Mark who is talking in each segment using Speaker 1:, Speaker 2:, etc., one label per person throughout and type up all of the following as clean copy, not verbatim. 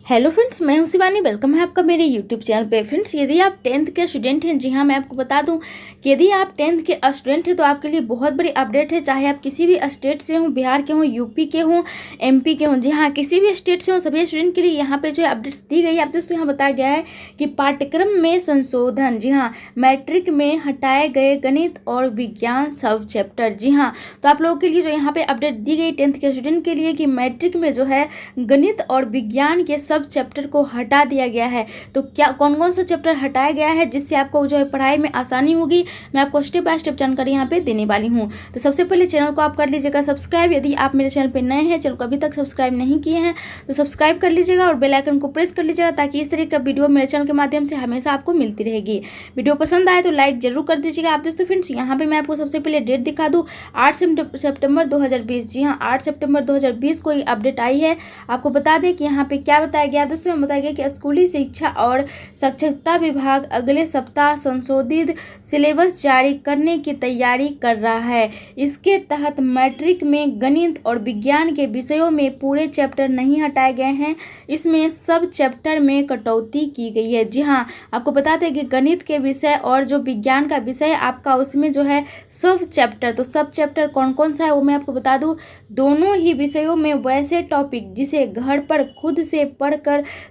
Speaker 1: Hello friends, मैं हूं Shivani. Welcome है आपका मेरे यूट्यूब चैनल पे। फ्रेंड्स, यदि आप 10th के स्टूडेंट हैं, जी हाँ, मैं आपको बता दूं कि यदि आप 10th के स्टूडेंट हैं तो आपके लिए बहुत बड़ी अपडेट है। चाहे आप किसी भी स्टेट से हों, बिहार के हों, यूपी के हों, एमपी के हों, जी हाँ, किसी भी स्टेट से हों, सभी स्टूडेंट के लिए यहाँ पे जो है अपडेट्स दी गई है। आप दोस्तों यहाँ बताया गया है कि पाठ्यक्रम में संशोधन, जी हाँ, मैट्रिक में हटाए गए गणित और विज्ञान सब चैप्टर। जी हाँ, तो आप लोगों के लिए जो यहाँ पे अपडेट दी गई 10th के स्टूडेंट के लिए कि मैट्रिक में जो है गणित और विज्ञान के सब चैप्टर को हटा दिया गया है। तो क्या कौन कौन सा चैप्टर हटाया गया है जिससे आपको जो है पढ़ाई में आसानी होगी, मैं आपको स्टेप बाय स्टेप जानकारी यहाँ पे देने वाली हूँ। तो सबसे पहले चैनल को आप कर लीजिएगा सब्सक्राइब। यदि आप मेरे चैनल पे नए हैं, चैनल को अभी तक सब्सक्राइब नहीं किए हैं तो सब्सक्राइब कर लीजिएगा और बेल आइकन को प्रेस कर लीजिएगा ताकि इस तरह का वीडियो मेरे चैनल के माध्यम से हमेशा आपको मिलती रहेगी। वीडियो पसंद आए तो लाइक जरूर कर दीजिएगा। आप दोस्तों फ्रेंड्स, यहाँ पे मैं आपको सबसे पहले डेट दिखा दूँ, 8 सितंबर 2020। जी हाँ, 8 सितंबर 2020 को ये अपडेट आई है। आपको बता दें कि यहाँ पे क्या बताया गया दोस्तों, हम बताया गया कि स्कूली शिक्षा और साक्षरता विभाग अगले सप्ताह संशोधित सिलेबस जारी करने की तैयारी कर रहा है। इसके तहत मैट्रिक में गणित और विज्ञान के विषयों में पूरे चैप्टर नहीं हटाए गए हैं, इसमें सब चैप्टर में कटौती की गई है। जी हाँ, आपको बताते हैं कि गणित के विषय और जो विज्ञान का विषय आपका उसमें जो है सब चैप्टर, तो सब चैप्टर कौन कौन सा है वो मैं आपको बता दूं। दोनों ही विषयों में वैसे टॉपिक जिसे घर पर खुद से पढ़कर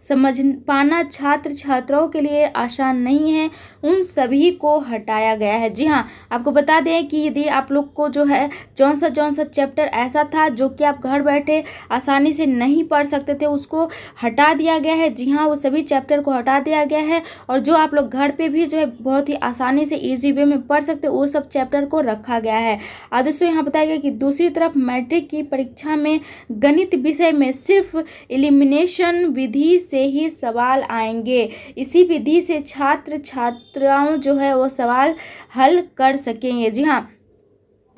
Speaker 1: समझ पाना छात्र छात्राओं के लिए आसान नहीं है, उन सभी को हटाया गया है। जी हाँ, आपको बता दें कि यदि आप लोग को जो है जौन सा चैप्टर ऐसा था जो कि आप घर बैठे आसानी से नहीं पढ़ सकते थे, उसको हटा दिया गया है। जी हाँ, वो सभी चैप्टर को हटा दिया गया है और जो आप लोग घर पे भी जो है बहुत ही आसानी से ईजी वे में पढ़ सकते वो सब चैप्टर को रखा गया है। और दोस्तों यहाँ बताया गया कि दूसरी तरफ मैट्रिक की परीक्षा में गणित विषय में सिर्फ एलिमिनेशन विधि से ही सवाल आएंगे। इसी विधि से छात्र छात्राओं जो है वो सवाल हल कर सकेंगे। जी हाँ,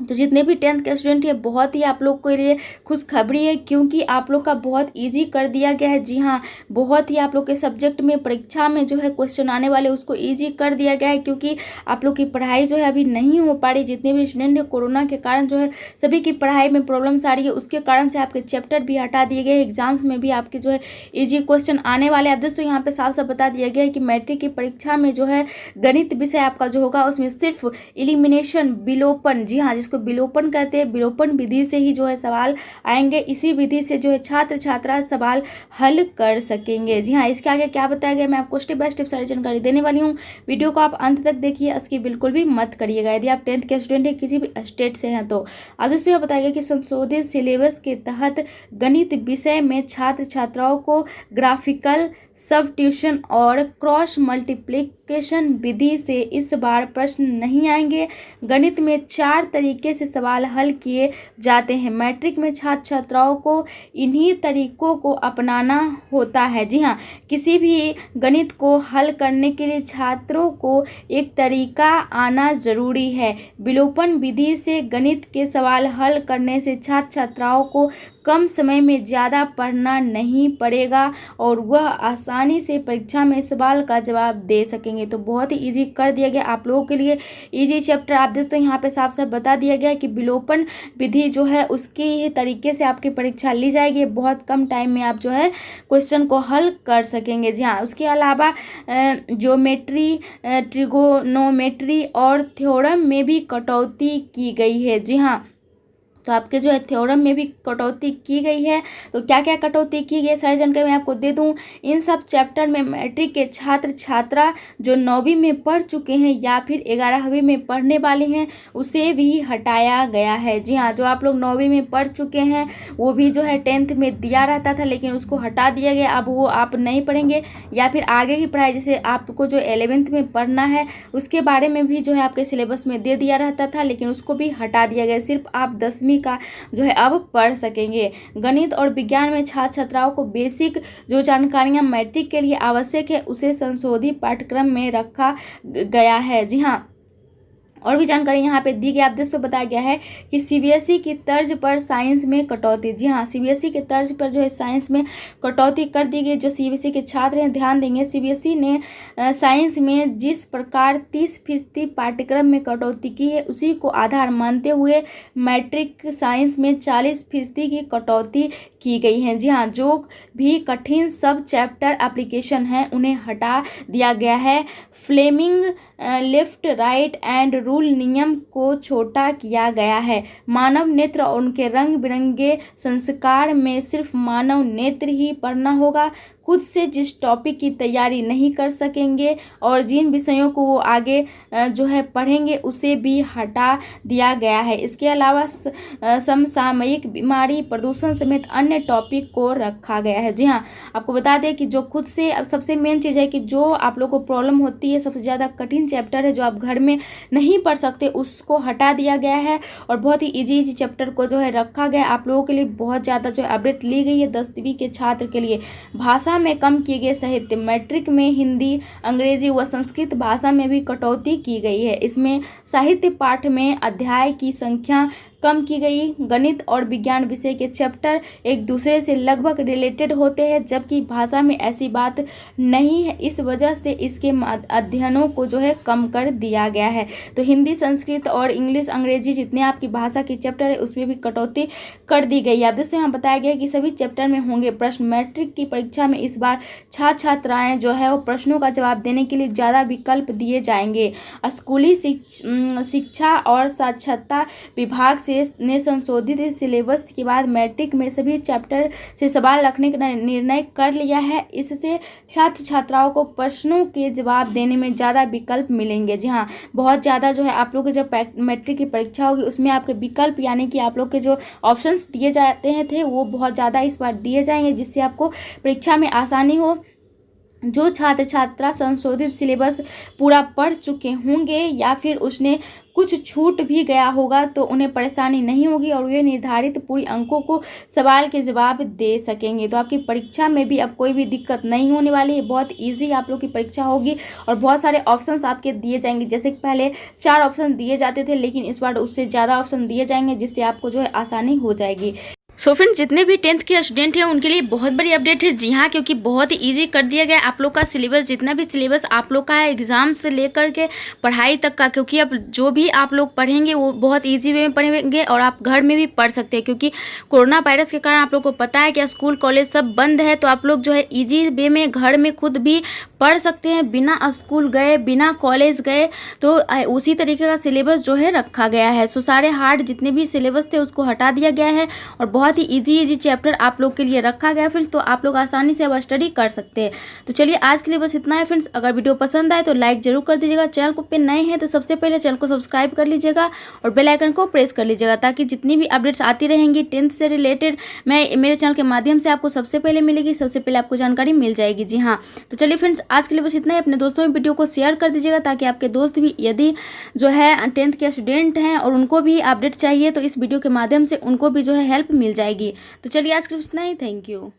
Speaker 1: तो जितने भी 10th के स्टूडेंट है, बहुत ही आप लोग के लिए खुशखबरी है क्योंकि आप लोग का बहुत इजी कर दिया गया है। जी हाँ, बहुत ही आप लोग के सब्जेक्ट में परीक्षा में जो है क्वेश्चन आने वाले उसको इजी कर दिया गया है क्योंकि आप लोग की पढ़ाई जो है अभी नहीं हो पा रही। जितने भी स्टूडेंट है कोरोना के कारण जो है सभी की पढ़ाई में प्रॉब्लम्स आ रही है, उसके कारण से आपके चैप्टर भी हटा दिए गए। एग्जाम्स में भी आपके जो है ईजी क्वेश्चन आने वाले। अब दोस्तों यहाँ पे साफ साफ बता दिया गया है कि मैट्रिक की परीक्षा में जो है गणित विषय आपका जो होगा उसमें सिर्फ एलिमिनेशन, विलोपन, जी हाँ, को विलोपन कहते हैं, विलोपन विधि से ही जो है सवाल आएंगे। इसी विधि से जो है छात्र छात्रा सवाल हल कर सकेंगे। जी हाँ, इसके आगे क्या बताया गया मैं आपको स्टेप बाय स्टेप सारी जानकारी देने वाली हूँ। वीडियो को आप अंत तक देखिए, इसकी बिल्कुल भी मत करिएगा यदि आप 10th के स्टूडेंट है किसी भी स्टेट से हैं तो। दोस्तों यहाँ बताया गया कि संशोधित सिलेबस के तहत गणित विषय में छात्र छात्राओं को ग्राफिकल सब्स्टिट्यूशन और क्रॉस मल्टीप्लिकेशन विधि से इस बार प्रश्न नहीं आएंगे। गणित में 4 तरीके से सवाल हल किए जाते हैं। मैट्रिक में छात्र छात्राओं को इन्हीं तरीकों को अपनाना होता है। जी हाँ, किसी भी गणित को हल करने के लिए छात्रों को एक तरीका आना जरूरी है। विलोपन विधि से गणित के सवाल हल करने से छात्र छात्राओं को कम समय में ज़्यादा पढ़ना नहीं पड़ेगा और वह आसानी से परीक्षा में सवाल का जवाब दे सकेंगे। तो बहुत ही इजी कर दिया गया आप लोगों के लिए इजी चैप्टर। आप दोस्तों यहाँ पे साफ साफ बता दिया गया कि विलोपन विधि जो है उसके ही तरीके से आपकी परीक्षा ली जाएगी। बहुत कम टाइम में आप जो है क्वेश्चन को हल कर सकेंगे। जी हाँ, उसके अलावा ज्योमेट्री, ट्रिगोनोमेट्री और थ्योरम में भी कटौती की गई है। जी हाँ, तो आपके जो है थ्योरम में भी कटौती की गई है। तो क्या क्या कटौती की गई है सारी जानकारी मैं आपको दे दूं। इन सब चैप्टर में मैट्रिक के छात्र छात्रा जो 9वीं में पढ़ चुके हैं या फिर 11वीं में पढ़ने वाले हैं उसे भी हटाया गया है। जी हाँ, जो आप लोग 9वीं में पढ़ चुके हैं वो भी जो है 10th में दिया रहता था लेकिन उसको हटा दिया गया। अब वो आप नहीं पढ़ेंगे या फिर आगे की पढ़ाई जैसे आपको जो 11th में पढ़ना है उसके बारे में भी जो है आपके सिलेबस में दे दिया रहता था लेकिन उसको भी हटा दिया गया। सिर्फ आप 10वीं का जो है अब पढ़ सकेंगे। गणित और विज्ञान में छात्र छात्राओं को बेसिक जो जानकारियां मैट्रिक के लिए आवश्यक है उसे संशोधित पाठ्यक्रम में रखा गया है। जी हाँ, और भी जानकारी यहाँ पे दी गई। आप दोस्तों बताया गया है कि सीबीएसई की तर्ज पर साइंस में कटौती। जी हाँ, सीबीएसई के तर्ज पर जो है साइंस में कटौती कर दी गई। जो सीबीएसई के छात्र हैं ध्यान देंगे, सीबीएसई ने साइंस में जिस प्रकार 30% पाठ्यक्रम में कटौती की है उसी को आधार मानते हुए मैट्रिक साइंस में 40% की कटौती की गई हैं। जी हाँ, जो भी कठिन सब चैप्टर एप्लीकेशन हैं उन्हें हटा दिया गया है। Fleming left right hand rule नियम को छोटा किया गया है। मानव नेत्र और उनके रंग बिरंगे संस्कार में सिर्फ मानव नेत्र ही पढ़ना होगा। खुद से जिस टॉपिक की तैयारी नहीं कर सकेंगे और जिन विषयों को वो आगे जो है पढ़ेंगे उसे भी हटा दिया गया है। इसके अलावा समसामयिक बीमारी, प्रदूषण समेत अन्य टॉपिक को रखा गया है। जी हाँ, आपको बता दें कि जो खुद से अब सबसे मेन चीज़ है कि जो आप लोग को प्रॉब्लम होती है, सबसे ज़्यादा कठिन चैप्टर है जो आप घर में नहीं पढ़ सकते, उसको हटा दिया गया है और बहुत ही इजी चैप्टर को जो है रखा गया। आप लोगों के लिए बहुत ज़्यादा जो है अपडेट ली गई है 10वीं के छात्र के लिए। भाषा में कम किए गए साहित्य, मैट्रिक में हिंदी, अंग्रेजी व संस्कृत भाषा में भी कटौती की गई है। इसमें साहित्य पाठ में अध्याय की संख्या कम की गई। गणित और विज्ञान विषय के चैप्टर एक दूसरे से लगभग रिलेटेड होते हैं, जबकि भाषा में ऐसी बात नहीं है। इस वजह से इसके अध्ययनों को जो है कम कर दिया गया है। तो हिंदी, संस्कृत और इंग्लिश, अंग्रेजी जितने आपकी भाषा के चैप्टर है उसमें भी कटौती कर दी गई है। दोस्तों यहाँ बताया गया है कि सभी चैप्टर में होंगे प्रश्न। मैट्रिक की परीक्षा में इस बार छात्राएँ जो है वो प्रश्नों का जवाब देने के लिए ज़्यादा विकल्प दिए जाएंगे। स्कूली शिक्षा और साक्षरता विभाग ने संशोधित सिलेबस के बाद मैट्रिक में सभी चैप्टर से सवाल रखने का निर्णय कर लिया है। इससे छात्र छात्राओं को प्रश्नों के जवाब देने में ज़्यादा विकल्प मिलेंगे। जी हाँ, बहुत ज़्यादा जो है आप लोग के जब मैट्रिक की परीक्षा होगी उसमें आपके विकल्प यानी कि आप लोग के जो ऑप्शंस दिए जाते हैं थे वो बहुत ज़्यादा इस बार दिए जाएंगे, जिससे आपको परीक्षा में आसानी हो। जो छात्र छात्रा संशोधित सिलेबस पूरा पढ़ चुके होंगे या फिर उसने कुछ छूट भी गया होगा तो उन्हें परेशानी नहीं होगी और वे निर्धारित पूरी अंकों को सवाल के जवाब दे सकेंगे। तो आपकी परीक्षा में भी अब कोई भी दिक्कत नहीं होने वाली है। बहुत इजी आप लोग की परीक्षा होगी और बहुत सारे ऑप्शंस आपके दिए जाएंगे। जैसे कि पहले 4 ऑप्शन दिए जाते थे, लेकिन इस बार उससे ज़्यादा ऑप्शन दिए जाएंगे, जिससे आपको जो है आसानी हो जाएगी। सो फ्रेंड्स, जितने भी 10th के स्टूडेंट हैं उनके लिए बहुत बड़ी अपडेट है। जी हाँ, क्योंकि बहुत ही इजी कर दिया गया आप लोग का सिलेबस, जितना भी सिलेबस आप लोग का है एग्जाम से लेकर के पढ़ाई तक का, क्योंकि अब जो भी आप लोग पढ़ेंगे वो बहुत इजी वे में पढ़ेंगे और आप घर में भी पढ़ सकते हैं। क्योंकि कोरोना वायरस के कारण आप लोग को पता है कि स्कूल कॉलेज सब बंद है, तो आप लोग जो है इजी वे में घर में खुद भी पढ़ सकते हैं बिना स्कूल गए, बिना कॉलेज गए। तो उसी तरीके का सिलेबस जो है रखा गया है। सो सारे हार्ड जितने भी सिलेबस थे उसको हटा दिया गया है और बहुत ही इजी चैप्टर आप लोग के लिए रखा गया है फ्रेंड्स, तो आप लोग आसानी से अब स्टडी कर सकते हैं। तो चलिए आज के लिए बस इतना है फ्रेंड्स। अगर वीडियो पसंद आए तो लाइक जरूर कर दीजिएगा। चैनल को पे नए हैं तो सबसे पहले चैनल को सब्सक्राइब कर लीजिएगा और बेल आइकन को प्रेस कर लीजिएगा, ताकि जितनी भी अपडेट्स आती रहेंगी 10th से रिलेटेड मैं मेरे चैनल के माध्यम से आपको सबसे पहले मिलेगी, सबसे पहले आपको जानकारी मिल जाएगी। जी हाँ, तो चलिए फ्रेंड्स आज के लिए बस इतना ही। अपने दोस्तों में वीडियो को शेयर कर दीजिएगा, ताकि आपके दोस्त भी यदि जो है 10th के स्टूडेंट हैं और उनको भी अपडेट चाहिए तो इस वीडियो के माध्यम से उनको भी जो है हेल्प मिल जाएगी। तो चलिए आज के लिए इतना ही। Thank you.